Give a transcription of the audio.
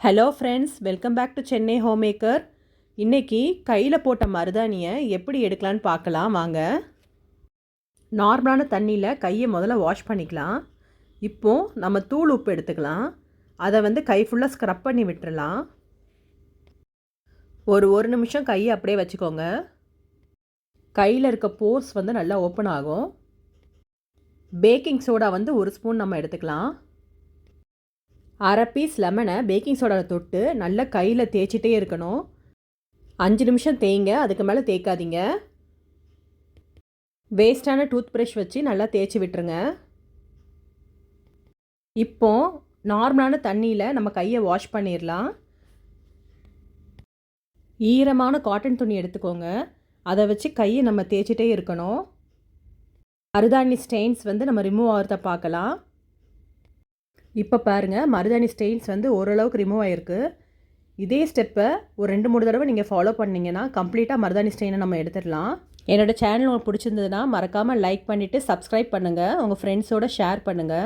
Hello friends, welcome back to Chennai home maker. இன்றைக்கி கையில் போட்ட மருதாணியை எப்படி எடுக்கலான்னு பார்க்கலாம் வாங்க. நார்மலான தண்ணியில் கையை முதல்ல வாஷ் பண்ணிக்கலாம். இப்போது நம்ம தூள் உப்பு எடுத்துக்கலாம். அதை கை ஃபுல்லாக ஸ்க்ரப் பண்ணி விட்டுறலாம். ஒரு நிமிஷம் கையை அப்படியே வச்சுக்கோங்க. கையில் இருக்க போர்ஸ் நல்லா ஓப்பன் ஆகும். பேக்கிங் சோடா ஒரு ஸ்பூன் நம்ம எடுத்துக்கலாம். அரை பீஸ் லெமனை பேக்கிங் சோடாவில் தொட்டு நல்லா கையில் தேய்ச்சிட்டே இருக்கணும். 5 நிமிஷம் தேய்ங்க, அதுக்கு மேலே தேய்க்காதீங்க. வேஸ்ட்டான டூத் ப்ரஷ் வச்சு நல்லா தேய்ச்சி விட்டுருங்க. இப்போது நார்மலான தண்ணியில் நம்ம கையை வாஷ் பண்ணிடலாம். ஈரமான காட்டன் துணி எடுத்துக்கோங்க. அதை வச்சு கையை நம்ம தேய்ச்சிட்டே இருக்கணும். மருதாணி ஸ்டெயின்ஸ் நம்ம ரிமூவ் ஆகிறத பார்க்கலாம். இப்போ பாருங்கள், மருதாணி ஸ்டெயின்ஸ் ஓரளவுக்கு ரிமூவ் ஆகிருக்கு. இதே ஸ்டெப்பை ஒரு 2-3 தடவை நீங்கள் ஃபாலோ பண்ணிங்கன்னா கம்ப்ளீட்டாக மருதாணி ஸ்டெயினை நம்ம எடுத்துடலாம். என்னோடய சேனல் உங்களுக்கு பிடிச்சிருந்ததுன்னா மறக்காமல் லைக் பண்ணிவிட்டு சப்ஸ்கிரைப் பண்ணுங்கள். உங்கள் ஃப்ரெண்ட்ஸோடு ஷேர் பண்ணுங்கள்.